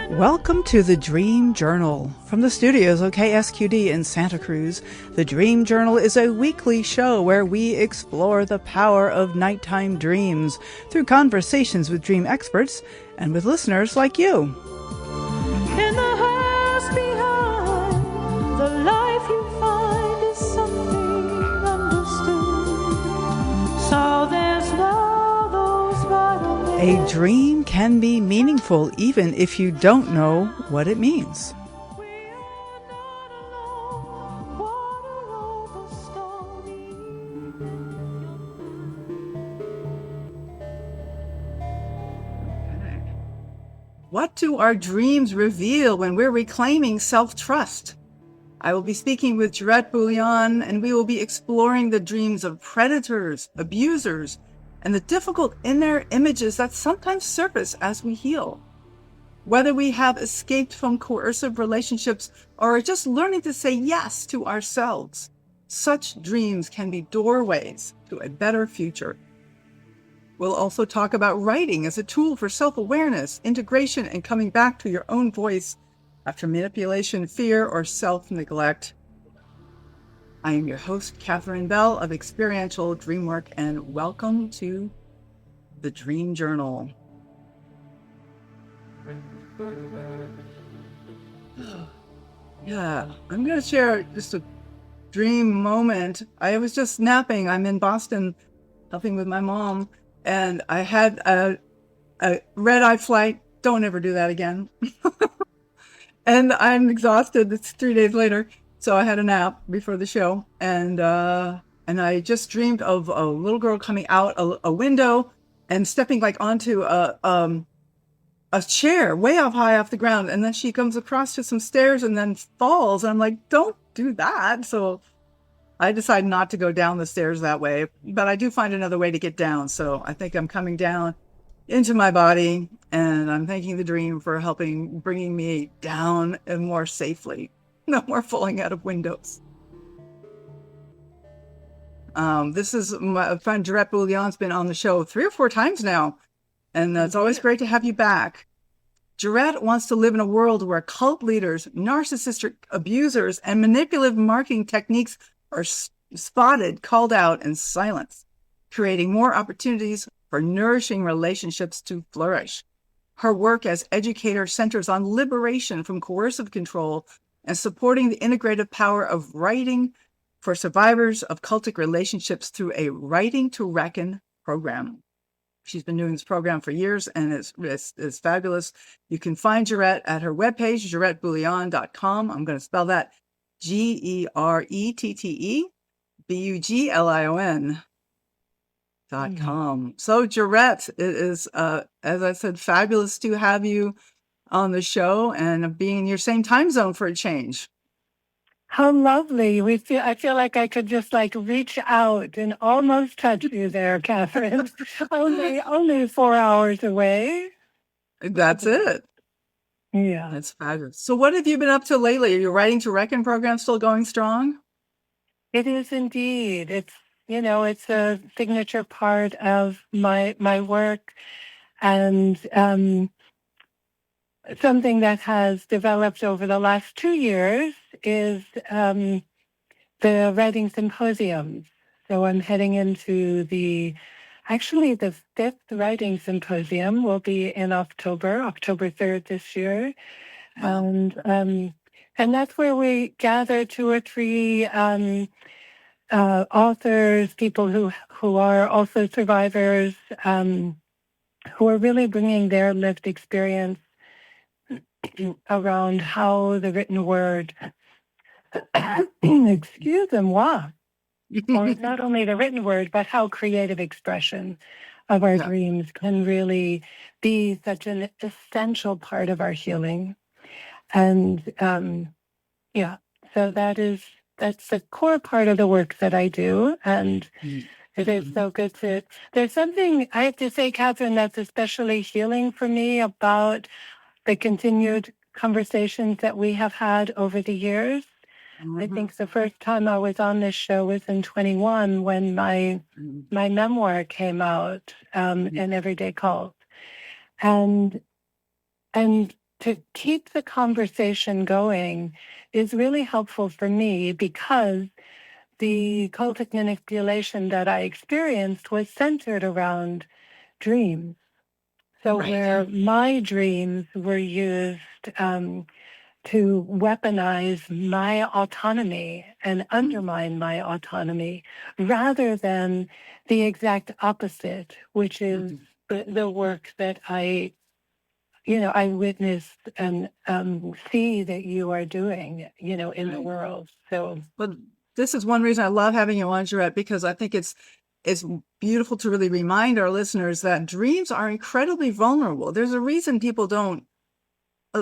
Welcome to the Dream Journal. From the studios of KSQD in Santa Cruz, the Dream Journal is a weekly show where we explore the power of nighttime dreams through conversations with dream experts and with listeners like you. In the house behind, the life you find is something understood. So there's love, those vital A dream can be meaningful even if you don't know what it means. What do our dreams reveal when we're reclaiming self-trust? I will be speaking with Gerette Buglion, and we will be exploring the dreams of predators, abusers, and the difficult inner images that sometimes surface as we heal. Whether we have escaped from coercive relationships or are just learning to say yes to ourselves, such dreams can be doorways to a better future. We'll also talk about writing as a tool for self-awareness, integration, and coming back to your own voice after manipulation, fear, or self-neglect. I am your host, Katherine Bell of Experiential, Dreamwork, and welcome to the Dream Journal. Yeah, I'm going to share just a dream moment. I was just napping. I'm in Boston helping with my mom, and I had a red-eye flight. Don't ever do that again. And I'm exhausted. It's 3 days later. So I had a nap before the show, and I just dreamed of a little girl coming out a window and stepping like onto a chair way up high off the ground, and then she comes across to some stairs and then falls. And I'm like, don't do that. So I decide not to go down the stairs that way, but I do find another way to get down. So I think I'm coming down into my body, and I'm thanking the dream for bringing me down and more safely. No more falling out of windows. This is my friend Gerette Buglion's been on the show 3 or 4 times now, and it's always great to have you back. Gerette wants to live in a world where cult leaders, narcissistic abusers, and manipulative marketing techniques are spotted, called out, and silenced, creating more opportunities for nourishing relationships to flourish. Her work as educator centers on liberation from coercive control and supporting the integrative power of writing for survivors of cultic relationships through a Writing to Reckon program. She's been doing this program for years, and it's fabulous. You can find Gerette at her webpage, GeretteBuglion.com. I'm going to spell that GeretteBuglion.com. So Gerette, it is, as I said, fabulous to have you on the show and being in your same time zone for a change. How lovely. I feel like I could just reach out and almost touch you there, Katherine. only 4 hours away. That's it. Yeah. That's fabulous. So what have you been up to lately? Are your Writing to Reckon program still going strong? It is indeed. It's a signature part of my work, and something that has developed over the last 2 years is the writing symposium. So I'm heading into the 5th writing symposium will be in October 3rd this year. And that's where we gather 2 or 3 authors, people who are also survivors, who are really bringing their lived experience around how the written word, excuse-moi, or not only the written word, but how creative expression of our dreams can really be such an essential part of our healing. And so that's the core part of the work that I do. And it is so good there's something I have to say, Katherine, that's especially healing for me about the continued conversations that we have had over the years. I think the first time I was on this show was in 21 when my memoir came out, An Everyday Cult. And to keep the conversation going is really helpful for me, because the cultic manipulation that I experienced was centered around dreams. So Right. where my dreams were used to weaponize my autonomy and undermine my autonomy, rather than the exact opposite, which is the work that I witnessed and see that you are doing, in the world. So, But this is one reason I love having you on, Gerette, because I think it's beautiful to really remind our listeners that dreams are incredibly vulnerable. There's a reason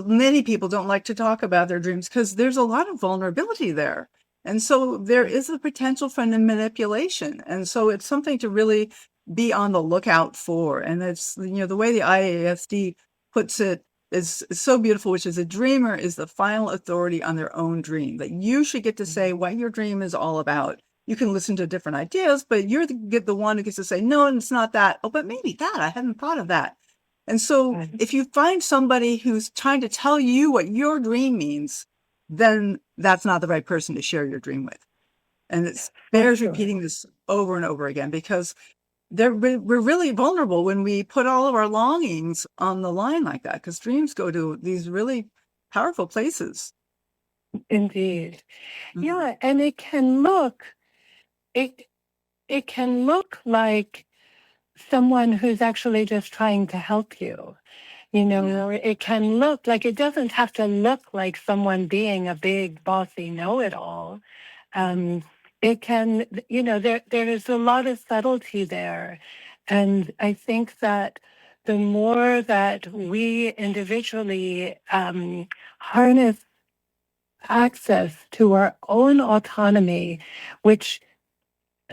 many people don't like to talk about their dreams, because there's a lot of vulnerability there. And so there is a potential for manipulation. And so it's something to really be on the lookout for. And it's, the way the IASD puts it is so beautiful, which is a dreamer is the final authority on their own dream, that you should get to say what your dream is all about. You can listen to different ideas, but you're the one who gets to say, no, it's not that. Oh, but maybe that. I hadn't thought of that. And so if you find somebody who's trying to tell you what your dream means, then that's not the right person to share your dream with. And it bears repeating this over and over again, because we're really vulnerable when we put all of our longings on the line like that, because dreams go to these really powerful places. indeed. Yeah, and it can look like someone who's actually just trying to help you. Or it can look like, it doesn't have to look like someone being a big bossy know-it-all. It can, there is a lot of subtlety there. And I think that the more that we individually harness access to our own autonomy, which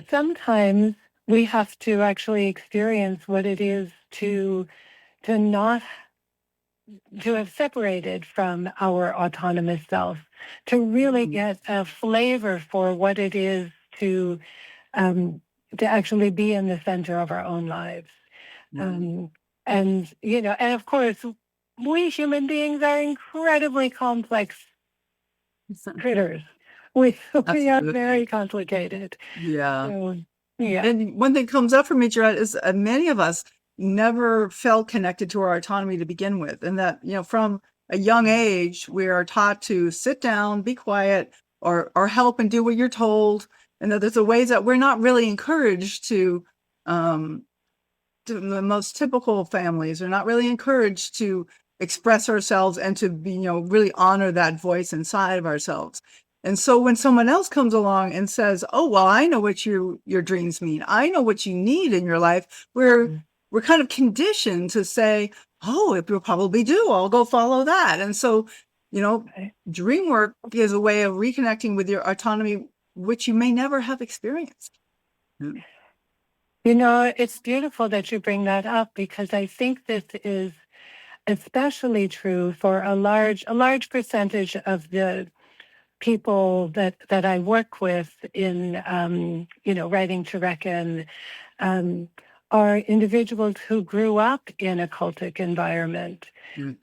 sometimes we have to actually experience what it is to not to have separated from our autonomous self, to really get a flavor for what it is to actually be in the center of our own lives. And of course, we human beings are incredibly complex critters. We are very complicated. Yeah. So, yeah. And one thing comes up for me, Gerette, is many of us never felt connected to our autonomy to begin with. And that, from a young age, we are taught to sit down, be quiet, or help and do what you're told. And that there's a ways that we're not really encouraged to the most typical families are not really encouraged to express ourselves and to be, really honor that voice inside of ourselves. And so when someone else comes along and says, oh, well, I know what your dreams mean, I know what you need in your life, we're kind of conditioned to say, oh, it will probably do, I'll go follow that. And so, dream work is a way of reconnecting with your autonomy, which you may never have experienced. It's beautiful that you bring that up, because I think this is especially true for a large percentage of the people that I work with in, writing to reckon, are individuals who grew up in a cultic environment.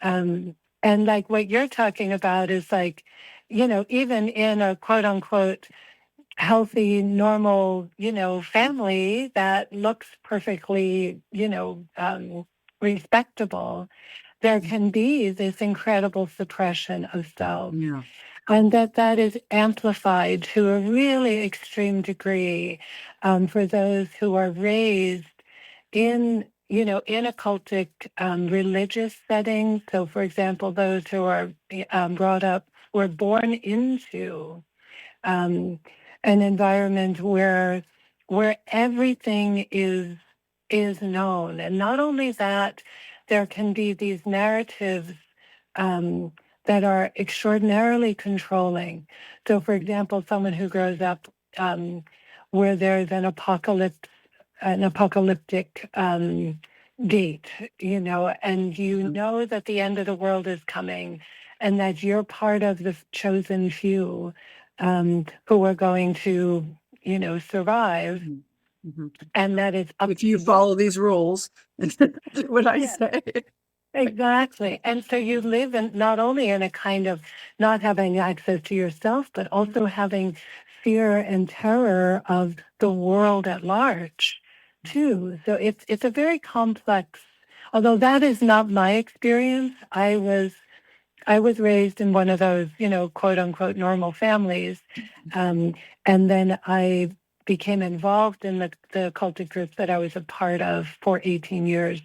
And like what you're talking about is like, even in a quote unquote healthy, normal, family that looks perfectly, respectable, there can be this incredible suppression of self. Yeah. And that is amplified to a really extreme degree for those who are raised in a cultic religious setting. So, for example, those who are were born into an environment where everything is known. And not only that, there can be these narratives that are extraordinarily controlling. So, for example, someone who grows up where there's an apocalyptic date, and that the end of the world is coming, and that you're part of the chosen few who are going to, survive. And that it's up if you follow these rules, what I say. Exactly. And so you live in not only in a kind of not having access to yourself, but also having fear and terror of the world at large too. So it's a very complex, although that is not my experience. I was raised in one of those, quote unquote normal families. And then I became involved in the cultic group that I was a part of for 18 years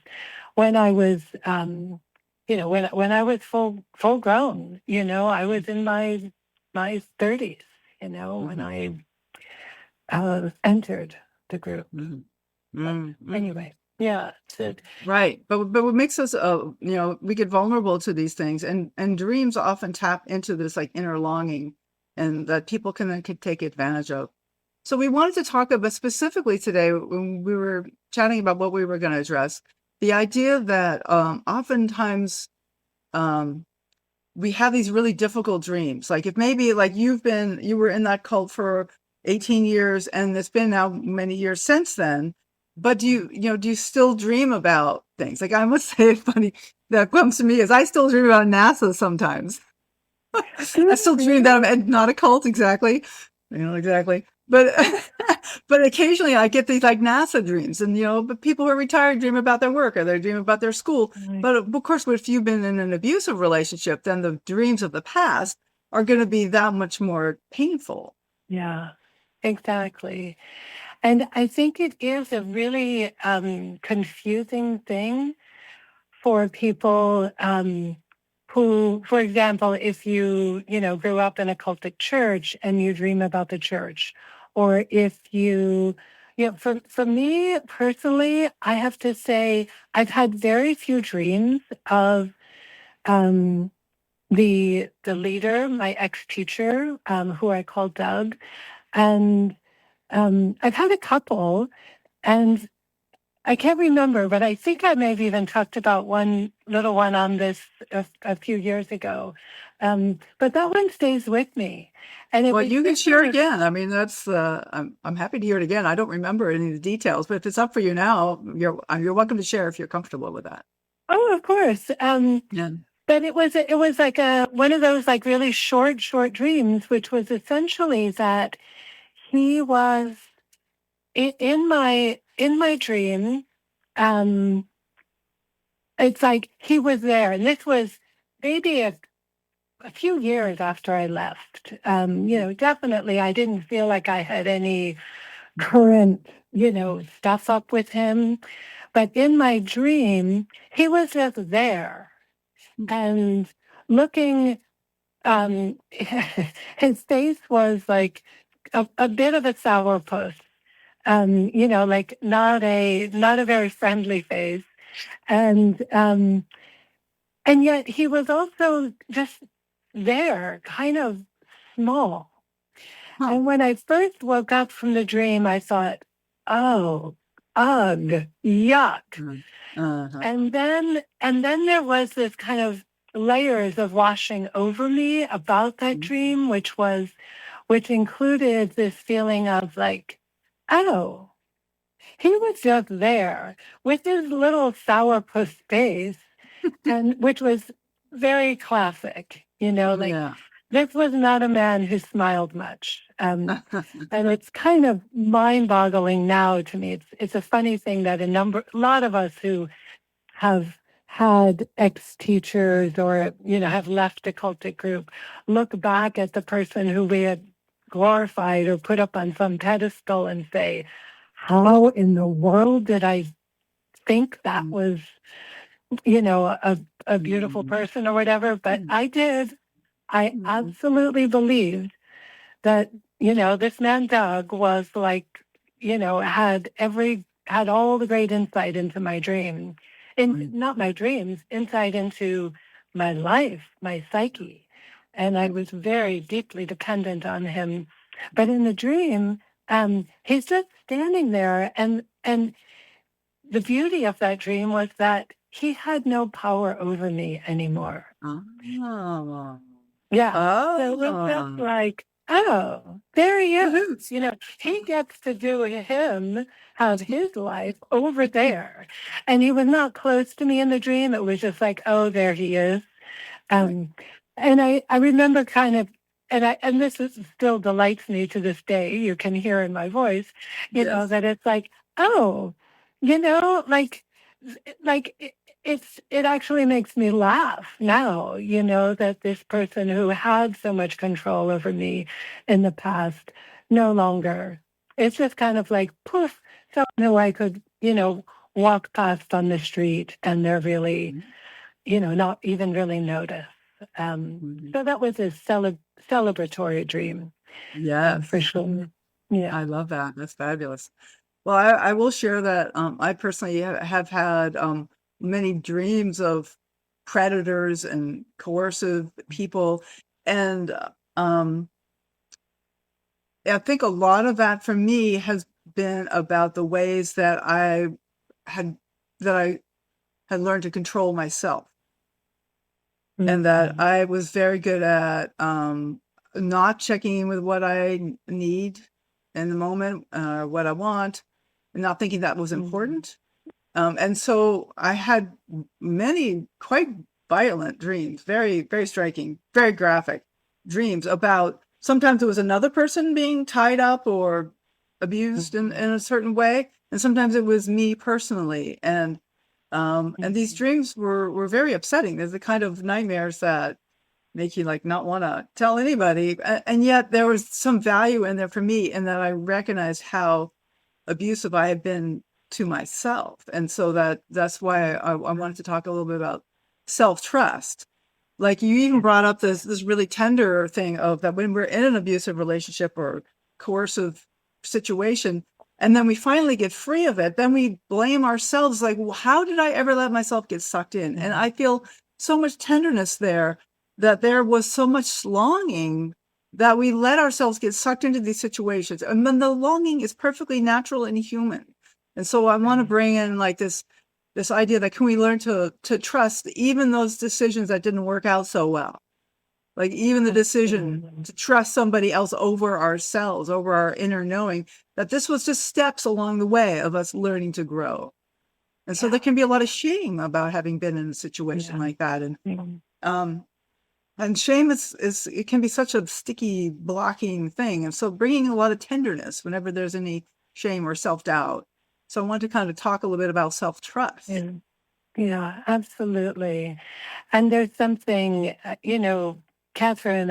when I was, when I was full grown, I was in my 30s, when I entered the group. Anyway, yeah. Right. But what makes us, we get vulnerable to these things, and dreams often tap into this like inner longing, and that people can take advantage of. So we wanted to talk about specifically today when we were chatting about what we were going to address, the idea that oftentimes we have these really difficult dreams. Like if maybe like you were in that cult for 18 years and it's been now many years since then, but do you still dream about things? Like I must say, funny that comes to me is I still dream about NASA sometimes. I still dream that I'm not a cult exactly, exactly. But but occasionally I get these like NASA dreams, and but people who are retired dream about their work or they dream about their school. But of course, if you've been in an abusive relationship, then the dreams of the past are going to be that much more painful. Yeah, exactly. And I think it is a really confusing thing for people who, for example, if you grew up in a cultic church and you dream about the church, or if for me personally, I have to say I've had very few dreams of the leader, my ex-teacher, who I call Doug, and I've had a couple, and I can't remember, but I think I may have even talked about one little one on this a few years ago. But that one stays with me. And Well, you can share again. I mean, that's I'm happy to hear it again. I don't remember any of the details, but if it's up for you now, you're welcome to share if you're comfortable with that. Oh, of course. Yeah. But it was like one of those like really short dreams, which was essentially that he was in my dream. It's like he was there, and this was maybe a few years after I left. Definitely I didn't feel like I had any current, stuff up with him. But in my dream, he was just there and looking, his face was like a bit of a sourpuss. Like not a very friendly face. And yet he was also just there, kind of small. Huh. And when I first woke up from the dream, I thought, oh, ugh, yuck. Uh-huh. And then there was this kind of layers of washing over me about that dream, which included this feeling of like, oh, he was just there with his little sourpuss face, and which was very classic, like Yeah. this was not a man who smiled much. And it's kind of mind-boggling now to me. It's a funny thing that a lot of us who have had ex-teachers or, have left a cultic group look back at the person who we had glorified or put up on some pedestal and say, how in the world did I think that was, a beautiful person or whatever? But I did. I absolutely believed that, this man, Doug, was like, had all the great insight into my dream. Not my dreams, insight into my life, my psyche. And I was very deeply dependent on him. But in the dream, he's just standing there. And the beauty of that dream was that he had no power over me anymore. Oh. Yeah. So it was just like, oh, there he Woohoo. is. He gets to do have his life over there. And he was not close to me in the dream. It was just like, oh, there he is. Right. And I remember kind of, and this still delights me to this day. You can hear in my voice, Yes. that it's like, oh, like, it actually makes me laugh now, that this person who had so much control over me in the past no longer. It's just kind of like poof, someone who I could, walk past on the street and they're really, not even really notice. So that was a celebratory dream, Yes. for sure. Yeah. I love that. That's fabulous. Well, I will share that I personally have had many dreams of predators and coercive people. And I think a lot of that for me has been about the ways that had I had learned to control myself. And that I was very good at not checking in with what I need in the moment, what I want, and not thinking that was important. And so I had many quite violent dreams, very, very striking, very graphic dreams about sometimes it was another person being tied up or abused in a certain way. And sometimes it was me personally. And these dreams were very upsetting. They're the kind of nightmares that make you like not want to tell anybody. And yet there was some value in there for me in that I recognized how abusive I had been to myself. And so that's why I wanted to talk a little bit about self-trust. Like you even brought up this really tender thing of that when we're in an abusive relationship or coercive situation, and then we finally get free of it, then we blame ourselves like, well, how did I ever let myself get sucked in? And I feel so much tenderness there, that there was so much longing that we let ourselves get sucked into these situations. And then the longing is perfectly natural and human. And so I want to bring in like this idea that can we learn to trust even those decisions that didn't work out so well? Like even the decision to trust somebody else over ourselves, over our inner knowing, that this was just steps along the way of us learning to grow. And so there can be a lot of shame about having been in a situation like that. And shame is it can be such a sticky, blocking thing. And so bringing a lot of tenderness whenever there's any shame or self-doubt. So I want to kind of talk a little bit about self-trust. Yeah, absolutely. And there's something, Katherine,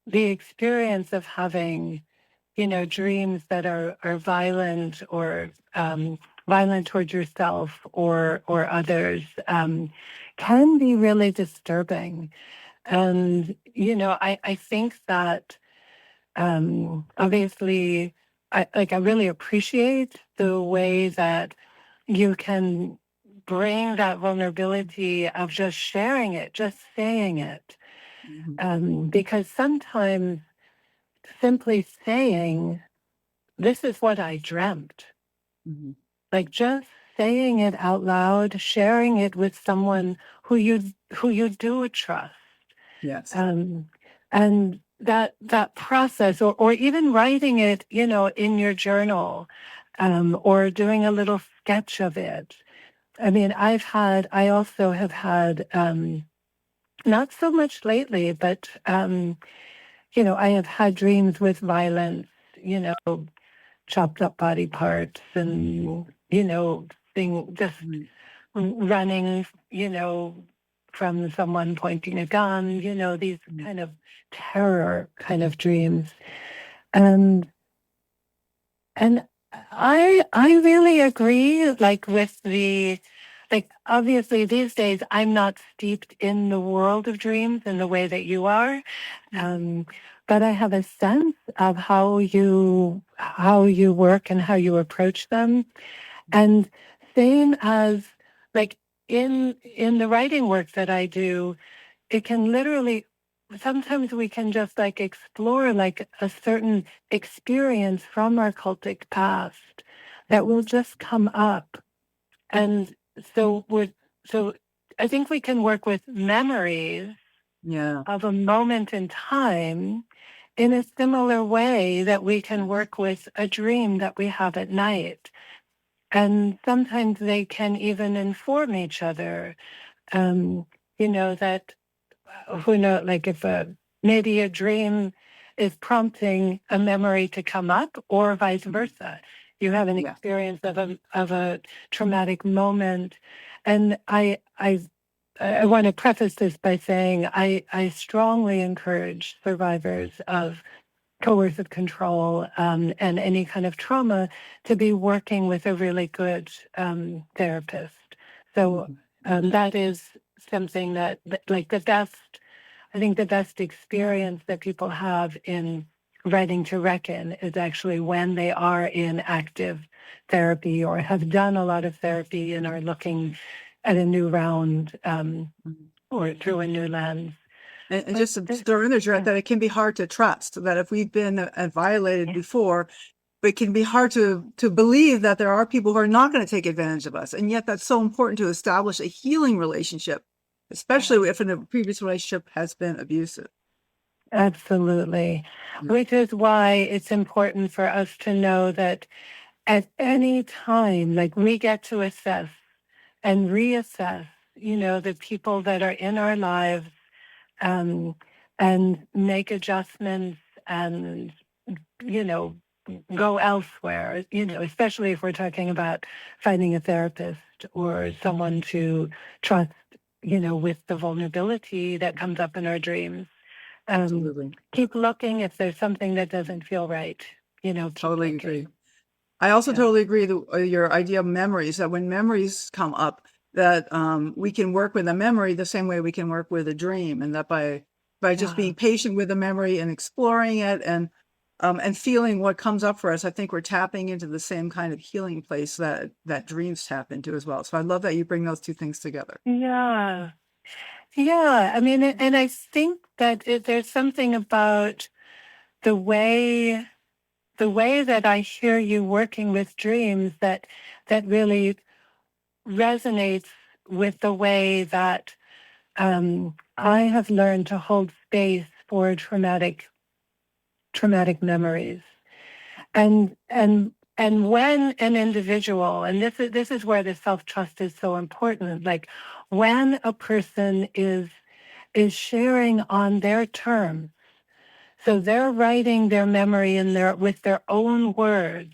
the experience of having, dreams that are violent or violent towards yourself or others can be really disturbing. And, I think that obviously, I really appreciate the way that you can bring that vulnerability of just sharing it, just saying it. Because sometimes simply saying, this is what I dreamt, like just saying it out loud, sharing it with someone who you do trust. Yes. And that process, or even writing it, in your journal, or doing a little sketch of it. I mean, I also have had, not so much lately, but, I have had dreams with violence, chopped up body parts and, just running, from someone pointing a gun, these kind of terror kind of dreams. And I really agree, like with obviously these days I'm not steeped in the world of dreams in the way that you are. But I have a sense of how you work and how you approach them. And same as like in the writing work that I do, it can literally sometimes we can just like explore like a certain experience from our cultic past that will just come up. And so I think we can work with memories Yeah. of a moment in time in a similar way that we can work with a dream that we have at night. And sometimes they can even inform each other. That who know, like if maybe a dream is prompting a memory to come up, or vice versa. You have an experience of a traumatic moment, and I want to preface this by saying I strongly encourage survivors of coercive control and any kind of trauma to be working with a really good therapist. So that is something that, like I think the best experience that people have in writing to reckon is actually when they are in active therapy or have done a lot of therapy and are looking at a new round or through a new lens. And just to throw in there, Gerette, that it can be hard to trust, that if we've been violated before, it can be hard to believe that there are people who are not going to take advantage of us. And yet that's so important to establish a healing relationship, especially if a previous relationship has been abusive. Absolutely. Which is why it's important for us to know that at any time, like, we get to assess and reassess, the people that are in our lives, and make adjustments and, go elsewhere, especially if we're talking about finding a therapist or someone to trust, with the vulnerability that comes up in our dreams. Keep looking if there's something that doesn't feel right, Totally agree. I also totally agree that your idea of memories, that when memories come up, that we can work with a memory the same way we can work with a dream, and that by just being patient with the memory and exploring it and feeling what comes up for us, I think we're tapping into the same kind of healing place that dreams tap into as well. So I love that you bring those two things together. Yeah. I mean, and I think that there's something about the way that I hear you working with dreams that really resonates with the way that I have learned to hold space for traumatic memories, and when an individual, and this is where the self-trust is so important, like when a person is sharing on their terms, so they're writing their memory with their own words,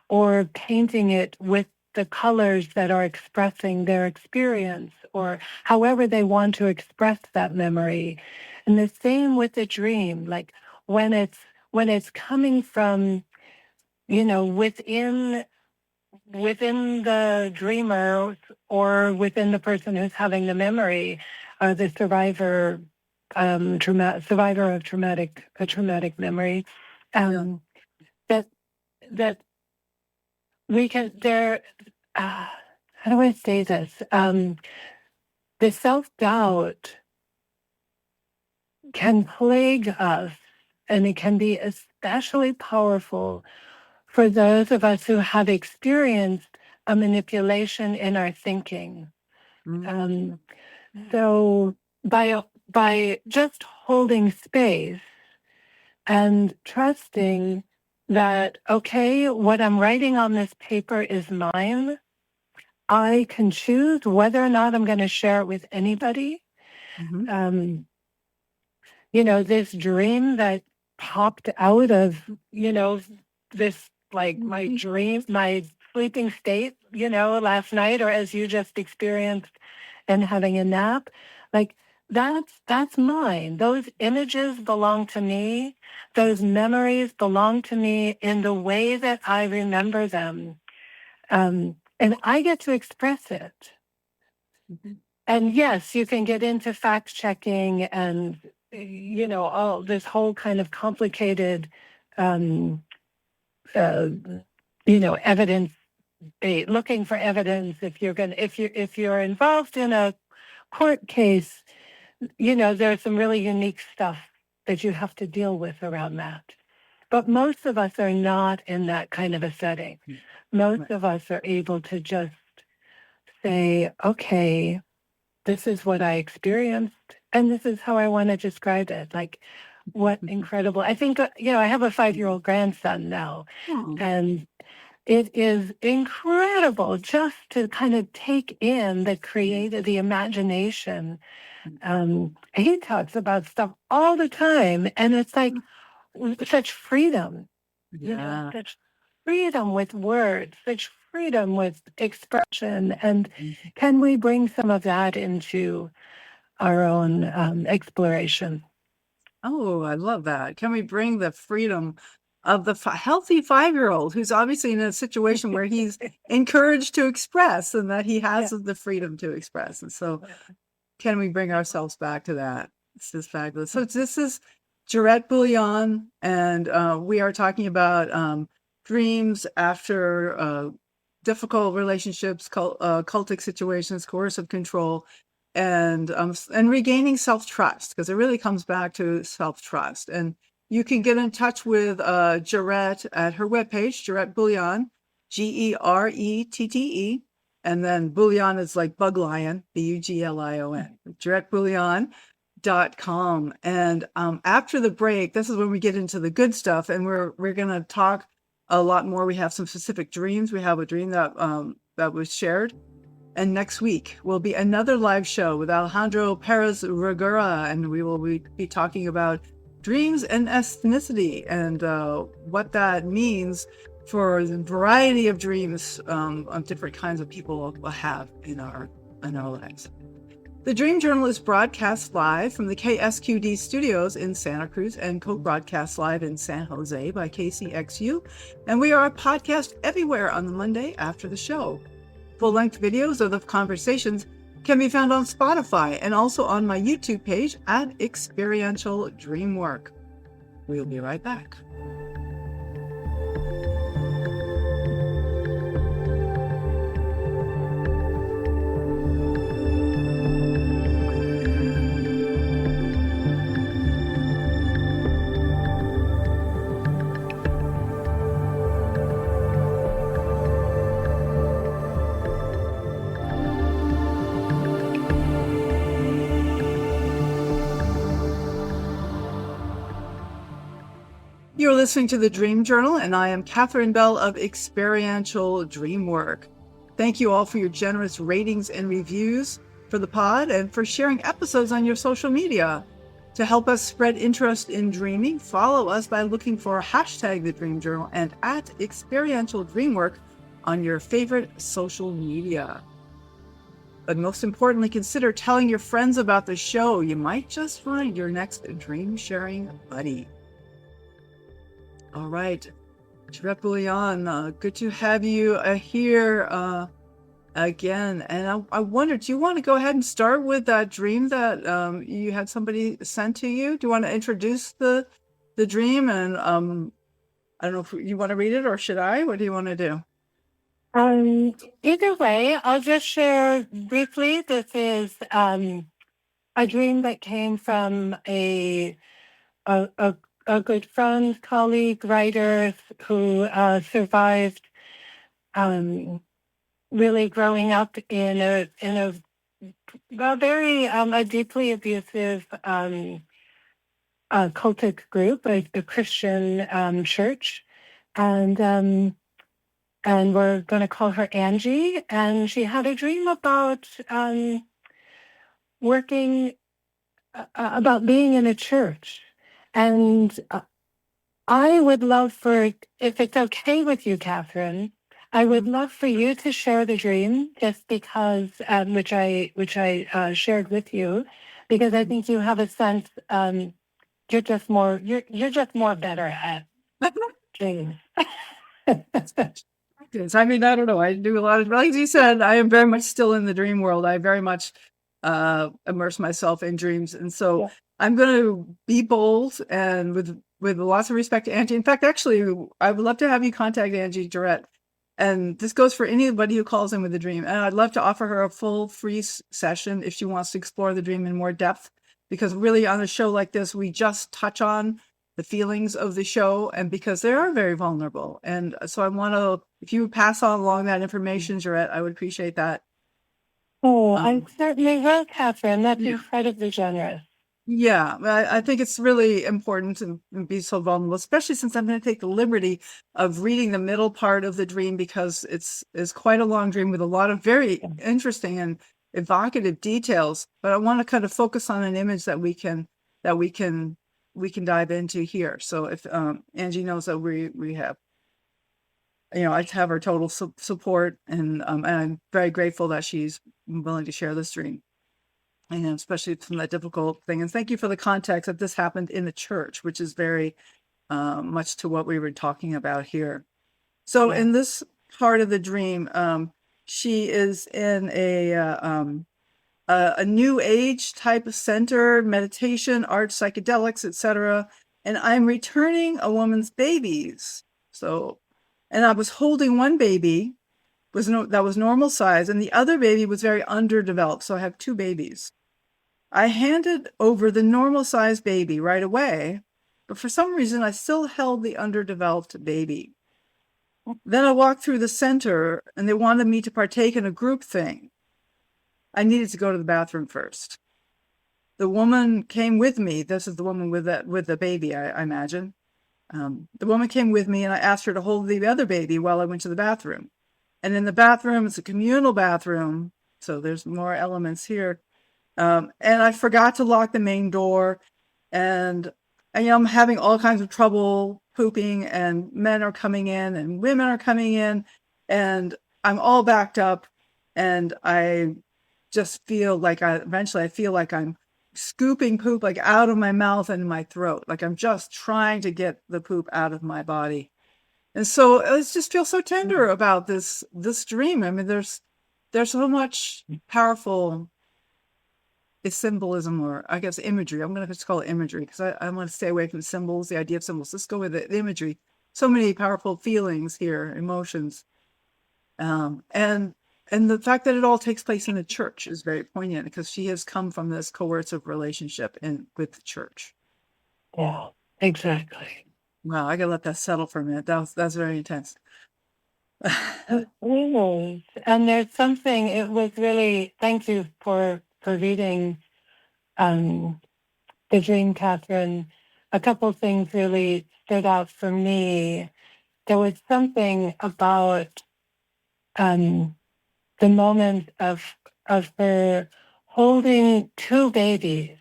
or painting it with the colors that are expressing their experience, or however they want to express that memory. And the same with the dream, like when it's coming from, within the dreamer, or within the person who's having the memory, the survivor, survivor of a traumatic memory, that we can how do I say this? The self-doubt can plague us, and it can be especially powerful for those of us who have experienced a manipulation in our thinking. So by just holding space and trusting that, okay, what I'm writing on this paper is mine. I can choose whether or not I'm going to share it with anybody. This dream that popped out of, this, like, my dream, my sleeping state, last night, or as you just experienced and having a nap, like, that's mine. Those images belong to me. Those memories belong to me in the way that I remember them. And I get to express it. And yes, you can get into fact checking and, all this whole kind of complicated, evidence, looking for evidence. If you're involved in a court case, there's some really unique stuff that you have to deal with around that. But most of us are not in that kind of a setting. Most of us are able to just say, okay, this is what I experienced, and this is how I want to describe it. Like, what incredible! I think I have a 5-year-old grandson now, and it is incredible just to kind of take in the imagination. He talks about stuff all the time, and it's like such freedom. Yeah. Such freedom with words, such freedom with expression. And can we bring some of that into our own exploration? Oh, I love that. Can we bring the freedom of the healthy 5-year-old who's obviously in a situation where he's encouraged to express and that he has the freedom to express? And so can we bring ourselves back to that? This is fabulous. So this is Gerette Buglion, and we are talking about dreams after difficult relationships, cultic situations, coercive control, and regaining self-trust, because it really comes back to self-trust. And you can get in touch with Gerette at her webpage, Gerette Buglion, Gerettete, and then Buglion is like bug lion, Buglion, GeretteBuglion.com. And after the break, this is when we get into the good stuff, and we're going to talk a lot more. We have some specific dreams. We have a dream that was shared. And next week will be another live show with Alejandro Perez Regura, and we will be talking about dreams and ethnicity and what that means for the variety of dreams of different kinds of people will have in our lives. The Dream Journal is broadcast live from the KSQD studios in Santa Cruz and co-broadcast live in San Jose by KCXU. And we are a podcast everywhere on the Monday after the show. Full-length videos of the conversations can be found on Spotify and also on my YouTube page at Experiential Dreamwork. We'll be right back. You're listening to The Dream Journal, and I am Katherine Bell of Experiential Dreamwork. Thank you all for your generous ratings and reviews for the pod and for sharing episodes on your social media. To help us spread interest in dreaming, follow us by looking for hashtag The Dream Journal and at Experiential Dreamwork on your favorite social media. But most importantly, consider telling your friends about the show. You might just find your next dream sharing buddy. All right, Gerette Buglion, good to have you here again. And I wonder, do you want to go ahead and start with that dream that you had somebody sent to you? Do you want to introduce the dream? And I don't know if you want to read it or should I? What do you want to do? Either way, I'll just share briefly. This is a dream that came from a good friend, colleague, writer who survived really growing up in a very a deeply abusive cultic group, a Christian church, and we're going to call her Angie. And she had a dream about working about being in a church. And I would love if it's okay with you, Katherine, I would love for you to share the dream, just because, which I shared with you, because I think you have a sense. You're just more better at dreams. I mean, I don't know. I do a lot of, like you said, I am very much still in the dream world. I very much immerse myself in dreams, and so. I'm going to be bold and with lots of respect to Angie. In fact, actually, I would love to have you contact Angie Gerette. And this goes for anybody who calls in with a dream. And I'd love to offer her a full free session if she wants to explore the dream in more depth. Because really on a show like this, we just touch on the feelings of the show, and because they are very vulnerable. And so I want to, if you pass on along that information, Gerette, I would appreciate that. Oh, I certainly will, Katherine. That's Yeah. incredibly generous. Yeah, I think it's really important to be so vulnerable, especially since I'm going to take the liberty of reading the middle part of the dream because it's quite a long dream with a lot of very interesting and evocative details. But I want to kind of focus on an image that we can dive into here. So if Angie knows that we have, I have her total support, and I'm very grateful that she's willing to share this dream. And especially from that difficult thing. And thank you for the context that this happened in the church, which is very much to what we were talking about here. So in this part of the dream, she is in a new age type of center, meditation, art, psychedelics, etc. And I'm returning a woman's babies. So, and I was holding one baby that was normal size, and the other baby was very underdeveloped. So I have two babies. I handed over the normal sized baby right away, but for some reason I still held the underdeveloped baby. Then I walked through the center and they wanted me to partake in a group thing. I needed to go to the bathroom first. The woman came with me. This is the woman with the baby, I imagine. The woman came with me and I asked her to hold the other baby while I went to the bathroom. And in the bathroom, it's a communal bathroom, so there's more elements here. And I forgot to lock the main door, and I'm having all kinds of trouble pooping, and men are coming in and women are coming in, and I'm all backed up, and I just feel like I feel like I'm scooping poop like out of my mouth and my throat, like I'm just trying to get the poop out of my body. And so I just feel so tender about this dream. I mean, there's so much powerful symbolism, or I guess imagery. I'm going to just call it imagery because I want to stay away from symbols, the idea of symbols. Let's go with the imagery. So many powerful feelings here, emotions. And the fact that it all takes place in a church is very poignant because she has come from this coercive relationship with the church. Yeah, exactly. Wow, I gotta let that settle for a minute. That's very intense. Really. And there's something, it was really, thank you for reading the dream, Katherine. A couple of things really stood out for me. There was something about the moment of her holding two babies,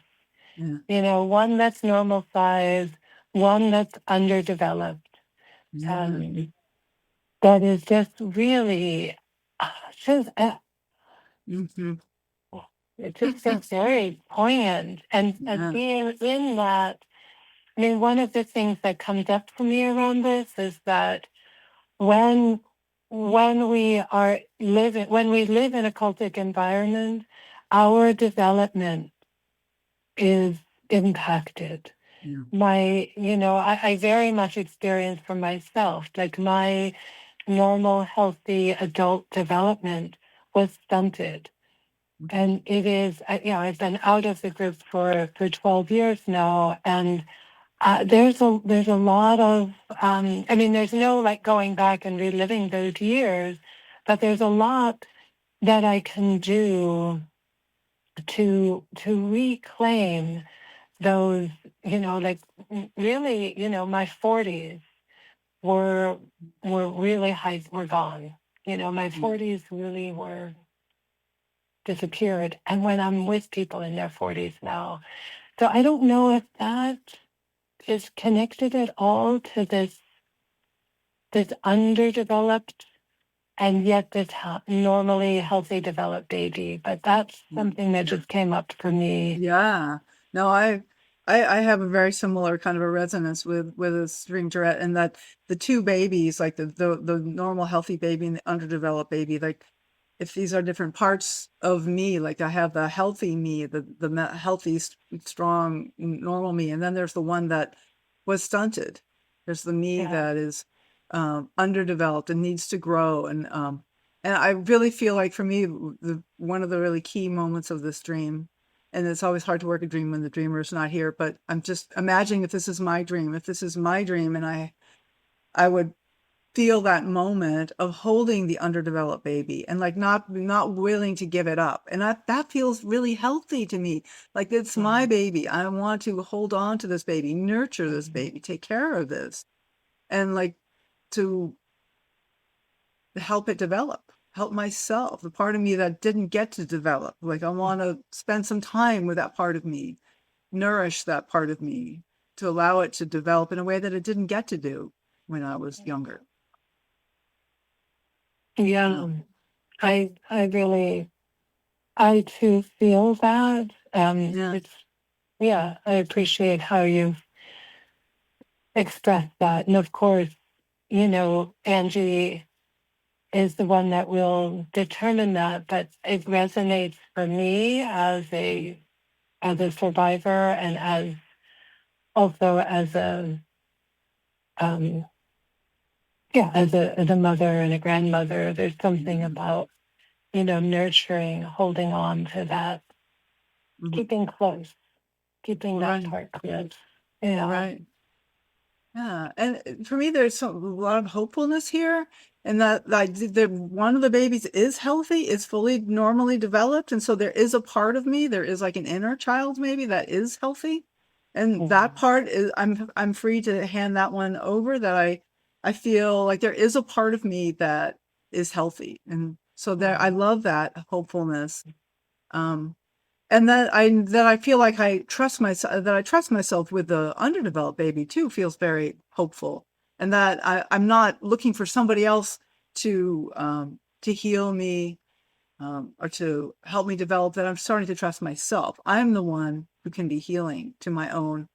one that's normal size, one that's underdeveloped. That is just really, it's just very poignant. And being in that, I mean, one of the things that comes up for me around this is that when we live in a cultic environment, our development is impacted. I very much experience for myself, like my normal, healthy adult development was stunted. And it is, I've been out of the group for 12 years now, and there's a lot of, there's no like going back and reliving those years, but there's a lot that I can do to reclaim those, really, my 40s were really were gone. My 40s really were disappeared. And when I'm with people in their 40s now. So I don't know if that is connected at all to this underdeveloped and yet this normally healthy developed baby. But that's something that just came up for me. Yeah. No, I have a very similar kind of a resonance with this dream, Gerette, and that the two babies, like the normal healthy baby and the underdeveloped baby, like if these are different parts of me, like I have the healthy me, the healthy, strong, normal me, and then there's the one that was stunted. There's the me that is underdeveloped and needs to grow, and I really feel like for me, one of the really key moments of this dream, and it's always hard to work a dream when the dreamer is not here, but I'm just imagining if this is my dream, and I would feel that moment of holding the underdeveloped baby and like not willing to give it up. And that feels really healthy to me. Like it's my baby. I want to hold on to this baby, nurture this baby, take care of this, and like to help it develop, help myself, the part of me that didn't get to develop. Like I want to spend some time with that part of me, nourish that part of me, to allow it to develop in a way that it didn't get to do when I was younger. Yeah, I really, I too feel that. Yeah. I appreciate how you express that. And of course, Angie is the one that will determine that, but it resonates for me as a survivor and also as a as a mother and a grandmother. There's something about nurturing, holding on to that, keeping close, keeping that part close. Yeah. Right. Yeah. And for me, there's a lot of hopefulness here. And that like one of the babies is healthy, is fully normally developed. And so there is a part of me, there is like an inner child maybe that is healthy. And that part is I'm free to hand that one over, that I feel like there is a part of me that is healthy. And so I love that hopefulness. And that I feel like I trust myself with the underdeveloped baby too, feels very hopeful. And that I'm not looking for somebody else to heal me or to help me develop, that I'm starting to trust myself. I'm the one who can be healing to my own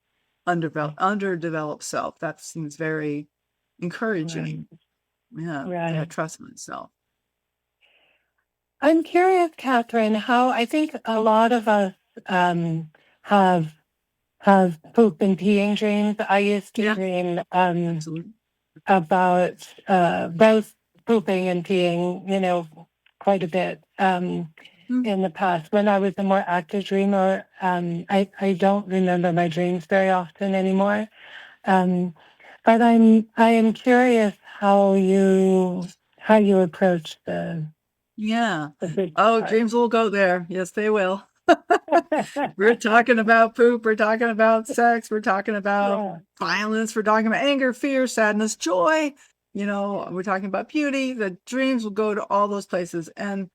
underdeveloped self. That seems very encouraging. Yeah, that I trust myself. I'm curious, Katherine, how I think a lot of us have poop and peeing dreams. I used to dream about both pooping and peeing, quite a bit in the past. When I was a more active dreamer, I don't remember my dreams very often anymore. But I am curious how you approach the dreams will go there. Yes, they will. We're talking about poop, we're talking about sex, we're talking about violence, we're talking about anger, fear, sadness, joy. We're talking about beauty. The dreams will go to all those places. And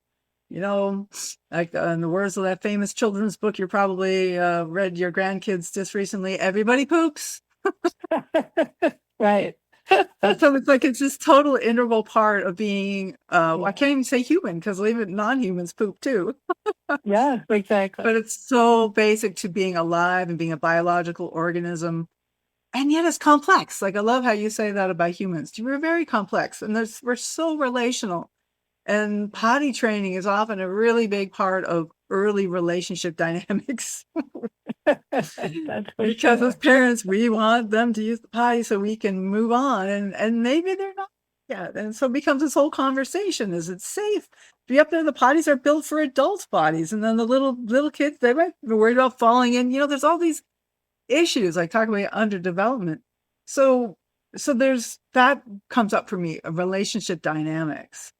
like in the words of that famous children's book you probably read your grandkids just recently, everybody poops. Right. So it's like it's this total integral part of being I can't even say human, because even non-humans poop too. Yeah, exactly. But it's so basic to being alive and being a biological organism. And yet it's complex. Like I love how you say that about humans. We're very complex, and we're so relational. And potty training is often a really big part of early relationship dynamics. Because as parents, we want them to use the potty so we can move on, and maybe they're not yet. And so it becomes this whole conversation: is it safe? Be up there, the potties are built for adults' bodies, and then the little kids, they might be worried about falling in. There's all these issues, like talking about underdevelopment. So there's that comes up for me, relationship dynamics.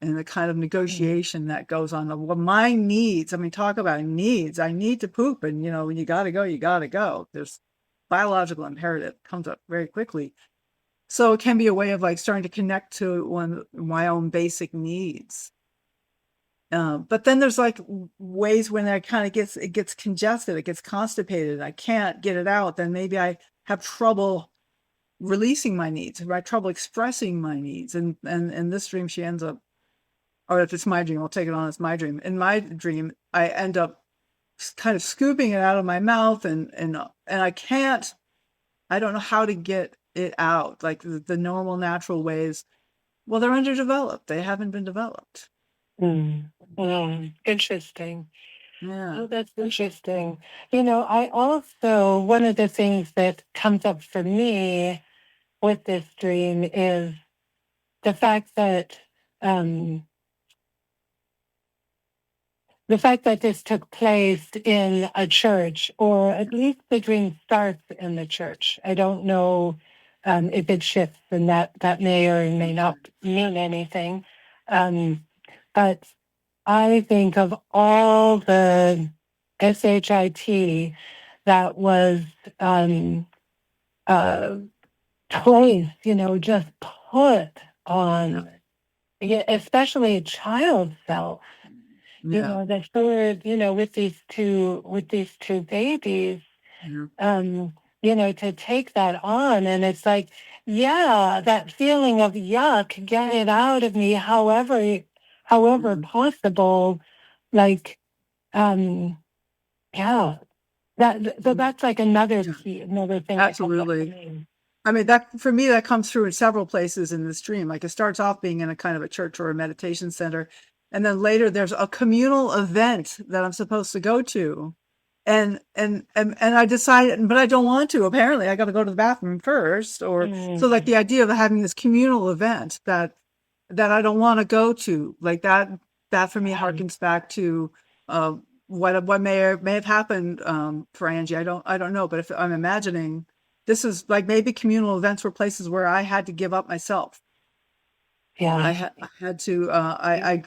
And the kind of negotiation that goes on. Well, my needs, talk about needs. I need to poop. And, when you got to go, you got to go. There's biological imperative comes up very quickly. So it can be a way of like starting to connect to my own basic needs. But then there's like ways when it gets congested, it gets constipated. I can't get it out. Then maybe I have trouble releasing my needs, right? Trouble expressing my needs. And in this dream, she ends up, or if it's my dream, I'll take it on as my dream. In my dream, I end up kind of scooping it out of my mouth, and I don't know how to get it out, like the normal, natural ways. Well, they're underdeveloped. They haven't been developed. Interesting. Yeah. Oh, that's interesting. I also, one of the things that comes up for me with this dream is the fact that this took place in a church, or at least the dream starts in the church. I don't know if it shifts, then that may or may not mean anything. But I think of all the SHIT that was placed, just put on, especially a child's self. That sort of, with these two babies, to take that on. And it's like, yeah, that feeling of yuck, get it out of me, however possible. Like, yeah, that's like another thing. Absolutely. I mean, that for me, that comes through in several places in this dream. Like it starts off being in a kind of a church or a meditation center. And then later there's a communal event that I'm supposed to go to. And I decided, but I don't want to, apparently I got to go to the bathroom first. Or so like the idea of having this communal event that I don't want to go to, like that for me harkens back to, what may have happened, for Angie. I don't know, but if I'm imagining, this is like maybe communal events were places where I had to give up myself. Yeah. I had to, I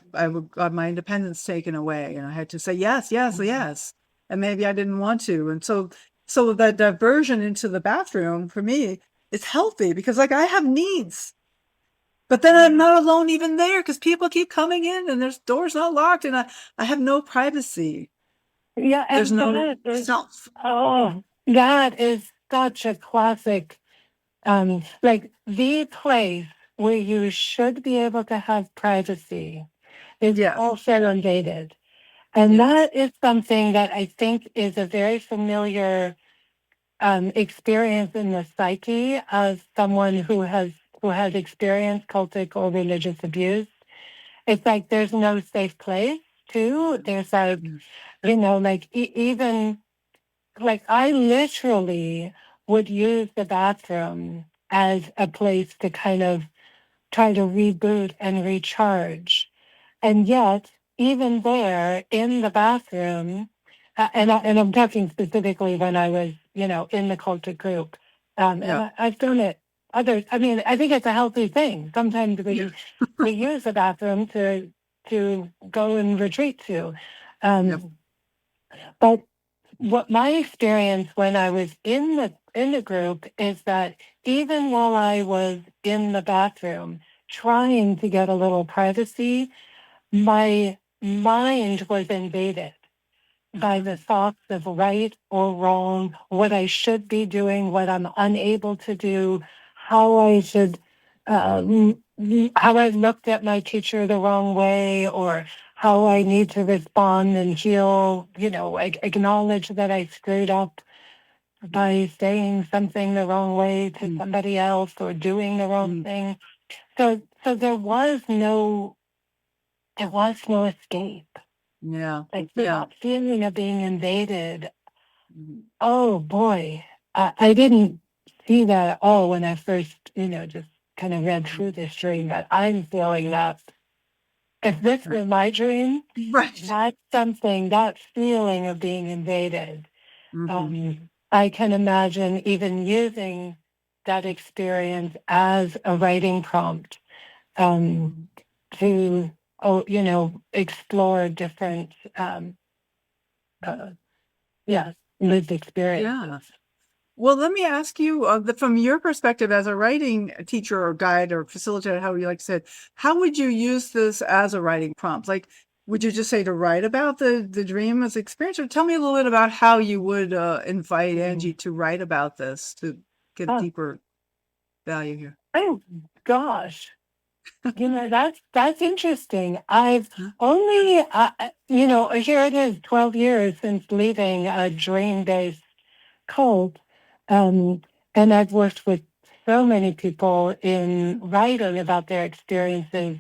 got my independence taken away, and I had to say yes, yes. And maybe I didn't want to. And so that diversion into the bathroom for me is healthy because like I have needs, but then I'm not alone even there because people keep coming in and there's doors not locked and I have no privacy. Yeah. There's no self. Oh, that is such a classic, like the place where you should be able to have privacy is also invaded. And that is something that I think is a very familiar experience in the psyche of someone who has experienced cultic or religious abuse. It's like there's no safe place too. There's like, like even like I literally would use the bathroom as a place to kind of try to reboot and recharge. And yet, even there in the bathroom, and I'm talking specifically when I was, in the cultic group, and I've done it. Others, I mean, I think it's a healthy thing. Sometimes we use the bathroom to go and retreat to, but what my experience when I was in the group is that even while I was in the bathroom trying to get a little privacy, my mind was invaded by the thoughts of right or wrong, what I should be doing, what I'm unable to do, how I should, how I looked at my teacher the wrong way, or how I need to respond and heal, acknowledge that I screwed up by saying something the wrong way to somebody else or doing the wrong thing. So there was no escape. Like that feeling of being invaded. Oh boy, I didn't see that at all when I first, just kind of read through this dream. But I'm feeling that if this were my dream, that's something, that feeling of being invaded. I can imagine even using that experience as a writing prompt, to explore different lived experiences. Well, let me ask you, from your perspective as a writing teacher or guide or facilitator, however you like to say it, how would you use this as a writing prompt? Like, would you just say to write about the dream as experience, or tell me a little bit about how you would invite Angie to write about this to get deeper value here? Oh gosh, that's interesting. I've only, here it is, 12 years since leaving a dream-based cult, and I've worked with so many people in writing about their experiences,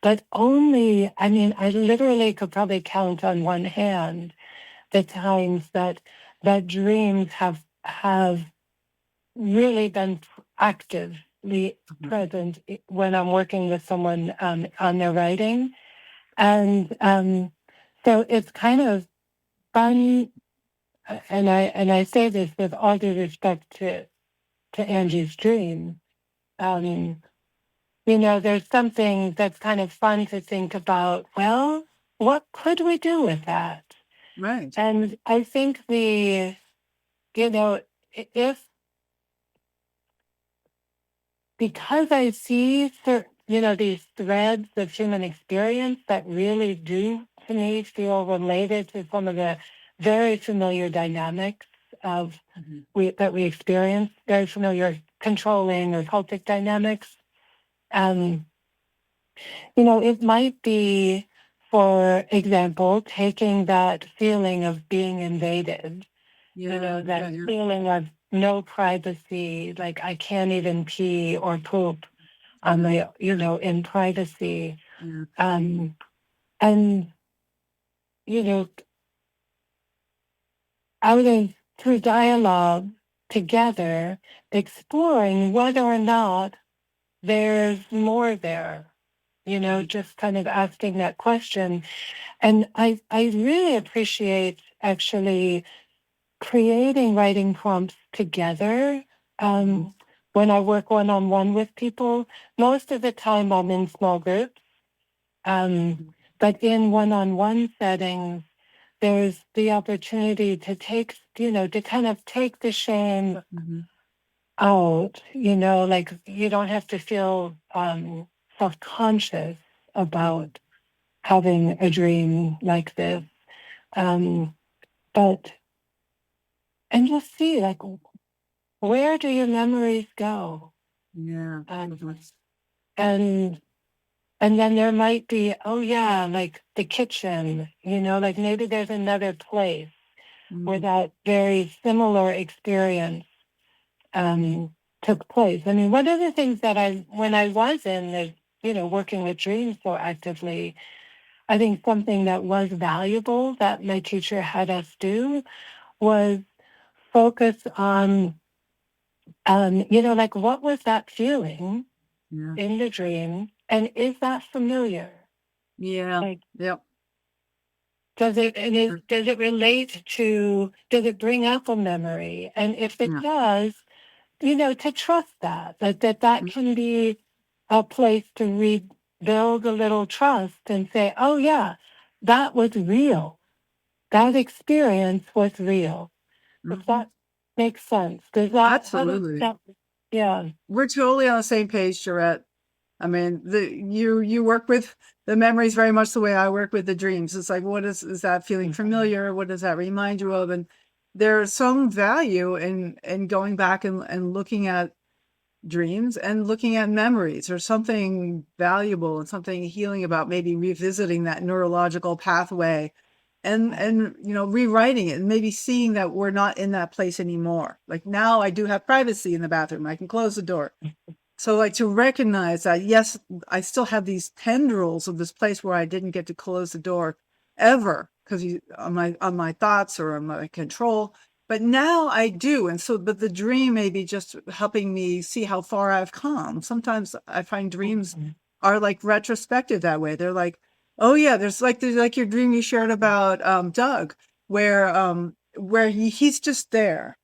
but only, I mean, I literally could probably count on one hand the times that dreams have really been actively present when I'm working with someone on their writing. And so it's kind of fun, and I say this with all due respect to to Angie's dream. There's something that's kind of fun to think about. Well, what could we do with that? Right. And I think if because I see these threads of human experience that really do to me feel related to some of the very familiar dynamics of that we experience, very familiar controlling or cultic dynamics. It might be, for example, taking that feeling of being invaded, that feeling of no privacy, like I can't even pee or poop on my, in privacy. And, out of through dialogue together, exploring whether or not there's more there, just kind of asking that question. And I really appreciate actually creating writing prompts together. When I work one-on-one with people, most of the time I'm in small groups. But in one-on-one settings, there's the opportunity to to kind of take the shame out, like you don't have to feel self-conscious about having a dream like this. And just see, like, where do your memories go? Yeah. And then there might be, oh yeah, like the kitchen, like maybe there's another place where that very similar experience took place. I mean, one of the things that when I was in the, working with dreams so actively, I think something that was valuable that my teacher had us do was focus on, like what was that feeling in the dream? And is that familiar? Yeah. Like, yep. Does it relate to, does it bring up a memory? And if it does, to trust that can be a place to rebuild a little trust and say, oh yeah, that was real. That experience was real. If that makes sense. Does that? Absolutely. Yeah. We're totally on the same page, Gerette. I mean, you work with the memories very much the way I work with the dreams. It's like, what is that feeling familiar? What does that remind you of? And there's some value in going back and looking at dreams and looking at memories. There's something valuable and something healing about maybe revisiting that neurological pathway and rewriting it and maybe seeing that we're not in that place anymore. Like now I do have privacy in the bathroom. I can close the door. So like to recognize that, yes, I still have these tendrils of this place where I didn't get to close the door ever because on my thoughts or on my control, but now I do. And so, but the dream may be just helping me see how far I've come. Sometimes I find dreams are like retrospective that way. They're like, oh yeah, there's like your dream you shared about Doug, where he's just there,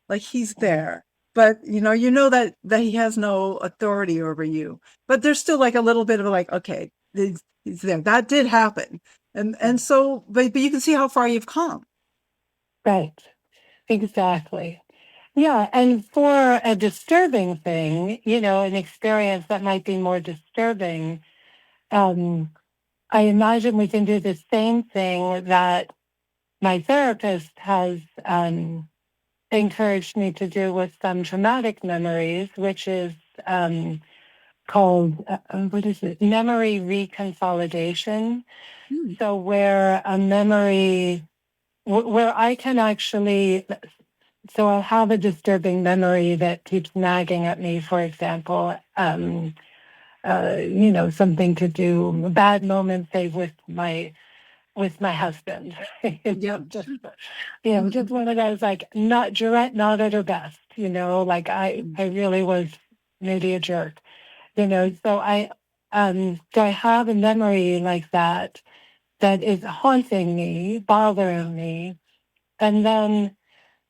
like he's there. But that he has no authority over you. But there's still like a little bit of like, okay, he's there. That did happen. And so, but you can see how far you've come. Right. Exactly. Yeah. And for a disturbing thing, an experience that might be more disturbing, I imagine we can do the same thing that my therapist has encouraged me to do with some traumatic memories, which is called, what is it? Memory reconsolidation. So where a memory, where I can actually, so I'll have a disturbing memory that keeps nagging at me, for example, something to do, a bad moment, say, with my husband. Just one of those, like, not Gerette, not at her best, like I really was maybe a jerk, so I have a memory like that is haunting me, bothering me, and then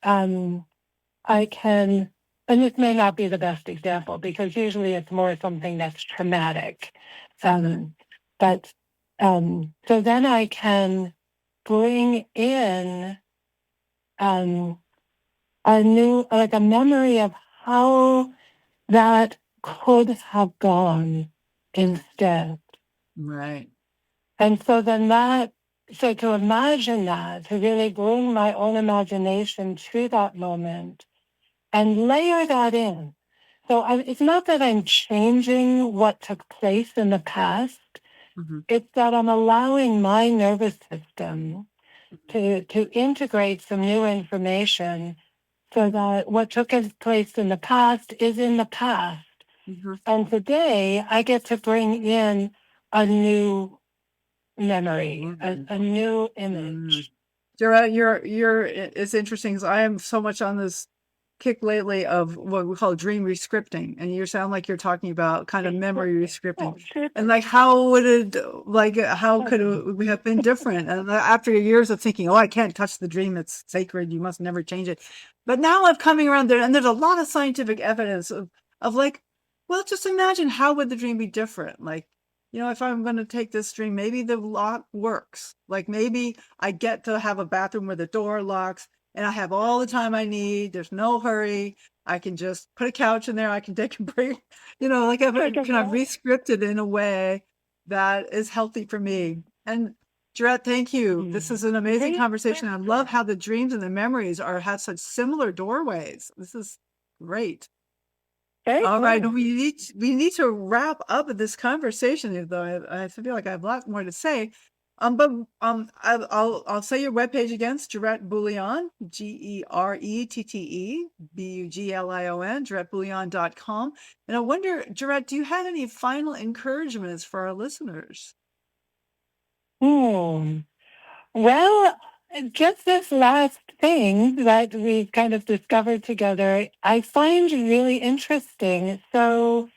I can and this may not be the best example because usually it's more something that's traumatic. But so then I can bring in a new, like a memory of how that could have gone instead. Right. And so then so to imagine that, to really bring my own imagination to that moment and layer that in. So it's not that I'm changing what took place in the past. Mm-hmm. It's that I'm allowing my nervous system to integrate some new information so that what took place in the past is in the past. Mm-hmm. And today I get to bring in a new memory, a new image. Gerette, it's interesting because I am so much on this kick lately of what we call dream rescripting, and you sound like you're talking about kind of memory rescripting. And like, how would it, like, how could we have been different? And after years of thinking, oh, I can't touch the dream, it's sacred, you must never change it. But now I'm coming around there, and there's a lot of scientific evidence of like, well, just imagine how would the dream be different? Like, if I'm going to take this dream, maybe the lock works. Like maybe I get to have a bathroom where the door locks and I have all the time I need. There's no hurry. I can just put a couch in there. I can take a break. Like I've re-scripted in a way that is healthy for me. And Gerette, thank you. This is an amazing conversation. I love how the dreams and the memories have such similar doorways. This is great. All right, we need to wrap up this conversation, though I feel like I have lots more to say. But I'll say your webpage again. It's Gerette Buglion, GeretteBuglion, GeretteBuglion.com. And I wonder, Gerette, do you have any final encouragements for our listeners? Well, just this last thing that we kind of discovered together, I find really interesting. So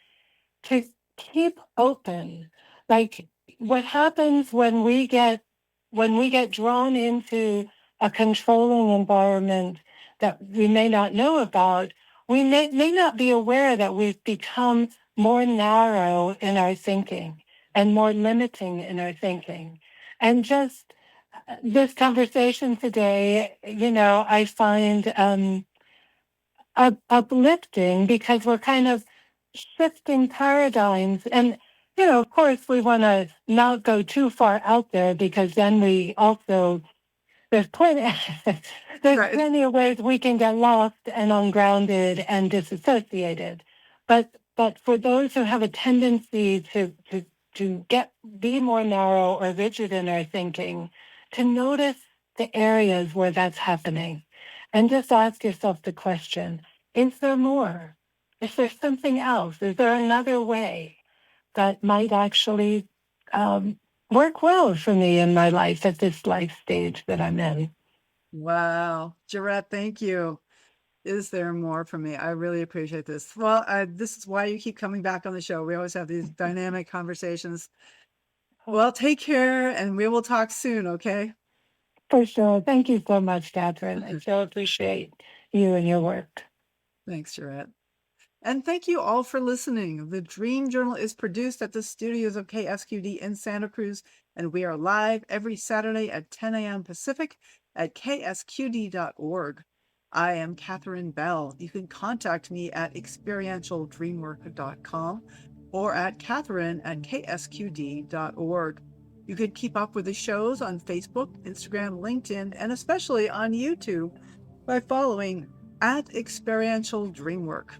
to keep open, like what happens when we get drawn into a controlling environment that we may not know about, we may not be aware that we've become more narrow in our thinking and more limiting in our thinking. And just this conversation today, I find uplifting because we're kind of shifting paradigms. And, of course, we want to not go too far out there because then we also, there's plenty of ways we can get lost and ungrounded and disassociated. But for those who have a tendency to be more narrow or rigid in our thinking, to notice the areas where that's happening and just ask yourself the question, is there more? Is there something else? Is there another way that might actually work well for me in my life at this life stage that I'm in? Wow. Gerette, thank you. Is there more for me? I really appreciate this. Well, this is why you keep coming back on the show. We always have these dynamic conversations. Well, take care and we will talk soon, okay? For sure. Thank you so much, Katherine. I so appreciate you and your work. Thanks, Gerette. And thank you all for listening. The Dream Journal is produced at the studios of KSQD in Santa Cruz, and we are live every Saturday at 10 a.m. Pacific at ksqd.org. I am Katherine Bell. You can contact me at experientialdreamwork.com or at Katherine@ksqd.org. You can keep up with the shows on Facebook, Instagram, LinkedIn, and especially on YouTube by following at Experiential Dreamwork.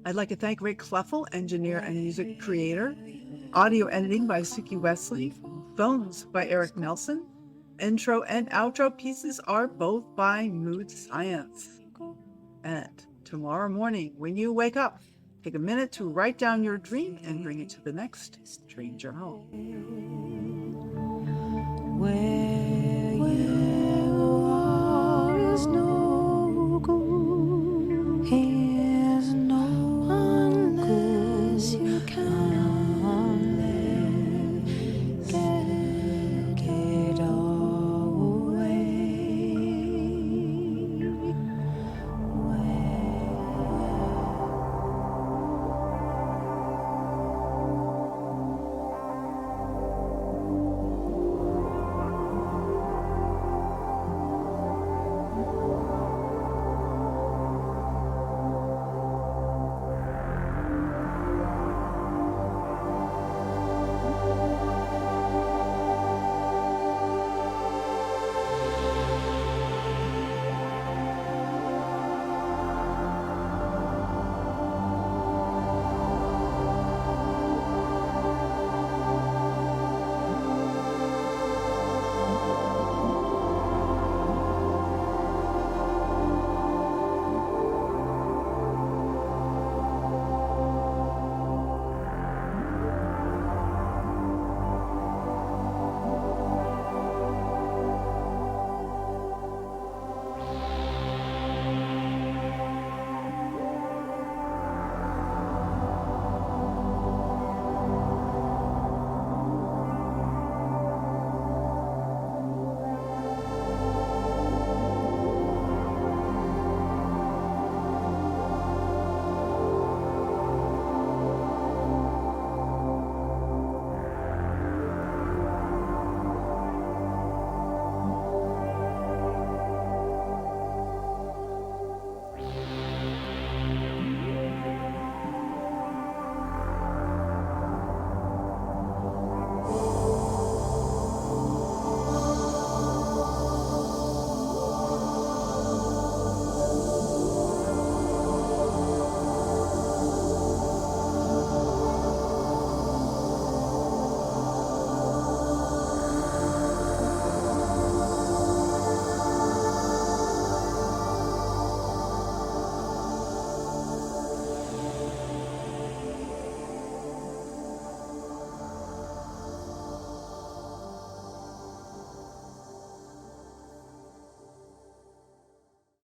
I'd like to thank Rick Kleffel, engineer and music creator. Audio editing by Suki Wesley. Phones by Eric Nelson. Intro and outro pieces are both by Mood Science. And tomorrow morning, when you wake up, take a minute to write down your dream and bring it to the next Dream Journal.